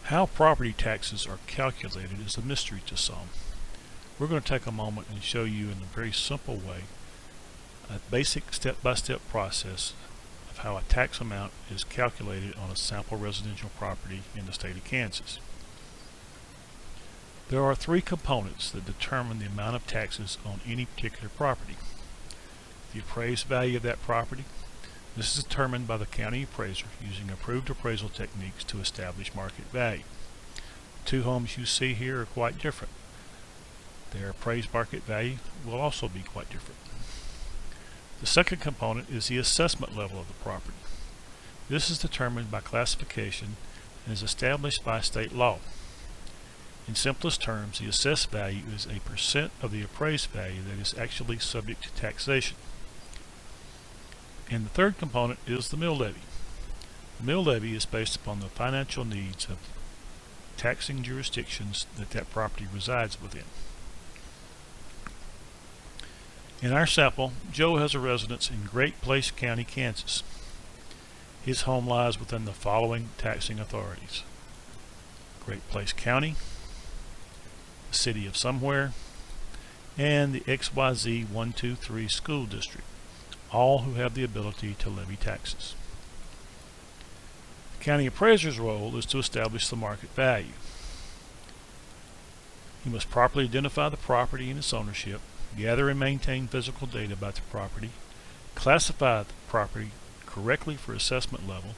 How property taxes are calculated is a mystery to some. We're going to take a moment and show you in a very simple way a basic step-by-step process of how a tax amount is calculated on a sample residential property in the state of Kansas. There are three components that determine the amount of taxes on any particular property. The appraised value of that property. This is determined by the county appraiser using approved appraisal techniques to establish market value. The two homes you see here are quite different. Their appraised market value will also be quite different. The second component is the assessment level of the property. This is determined by classification and is established by state law. In simplest terms, the assessed value is a percent of the appraised value that is actually subject to taxation. And the third component is the mill levy. The mill levy is based upon the financial needs of taxing jurisdictions that property resides within. In our sample, Joe has a residence in Great Place County, Kansas. His home lies within the following taxing authorities: Great Place County, the City of Somewhere, and the XYZ 123 School District, all who have the ability to levy taxes. The county appraiser's role is to establish the market value. He must properly identify the property and its ownership, gather and maintain physical data about the property, classify the property correctly for assessment level,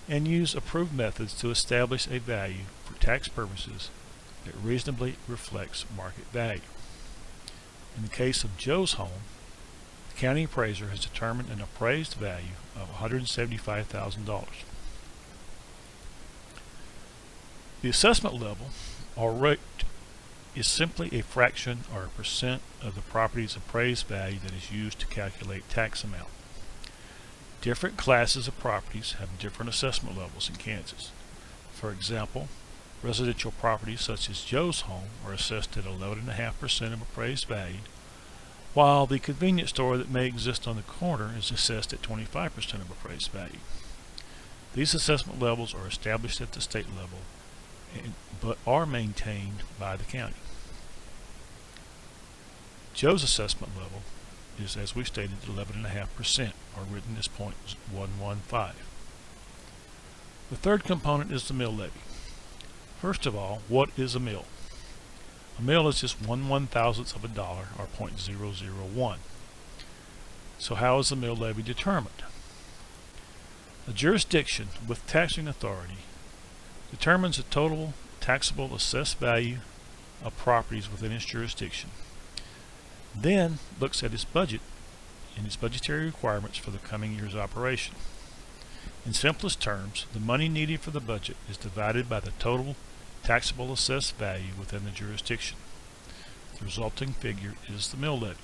and use approved methods to establish a value for tax purposes that reasonably reflects market value. In the case of Joe's home, the county appraiser has determined an appraised value of $175,000. The assessment level, or rate, is simply a fraction or a percent of the property's appraised value that is used to calculate tax amount. Different classes of properties have different assessment levels in Kansas. For example, residential properties such as Joe's home are assessed at 11.5% of appraised value, while the convenience store that may exist on the corner is assessed at 25% of appraised value. These assessment levels are established at the state level, but are maintained by the county. Joe's assessment level is, as we stated, 11.5%, or written as 0.115. The third component is the mill levy. First of all, what is a mill? A mill is just 1/1000th of a dollar, or 0.001. So how is the mill levy determined? A jurisdiction with taxing authority determines the total taxable assessed value of properties within its jurisdiction, then looks at its budget and its budgetary requirements for the coming year's operation. In simplest terms, the money needed for the budget is divided by the total taxable assessed value within the jurisdiction. The resulting figure is the mill levy.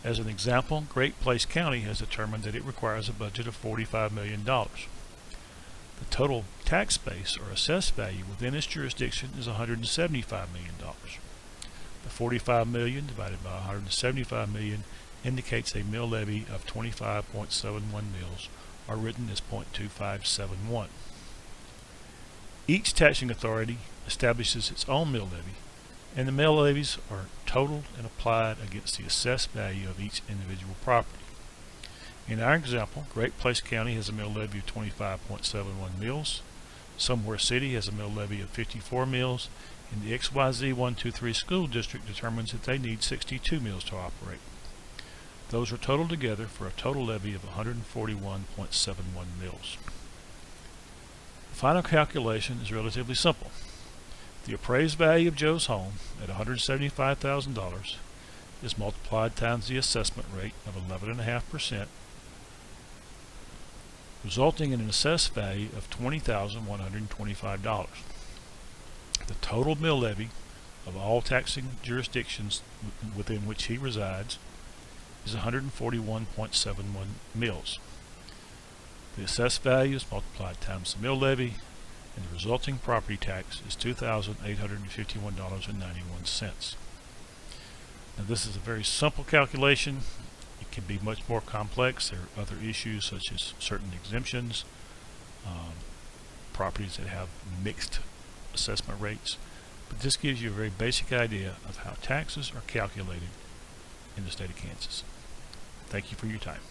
As an example, Great Place County has determined that it requires a budget of $45 million. The total tax base or assessed value within its jurisdiction is $175 million. The $45 million divided by $175 million indicates a mill levy of 25.71 mills, or written as 0.2571. Each taxing authority establishes its own mill levy, and the mill levies are totaled and applied against the assessed value of each individual property. In our example, Great Place County has a mill levy of 25.71 mills, Somewhere City has a mill levy of 54 mills, and the XYZ 123 School District determines that they need 62 mills to operate. Those are totaled together for a total levy of 141.71 mills. The final calculation is relatively simple. The appraised value of Joe's home at $175,000 is multiplied times the assessment rate of 11.5%, resulting in an assessed value of $20,125. The total mill levy of all taxing jurisdictions within which he resides is 141.71 mills. The assessed value is multiplied times the mill levy, and the resulting property tax is $2,851.91. Now, this is a very simple calculation. It can be much more complex. There are other issues such as certain exemptions, properties that have mixed assessment rates, but this gives you a very basic idea of how taxes are calculated in the state of Kansas. Thank you for your time.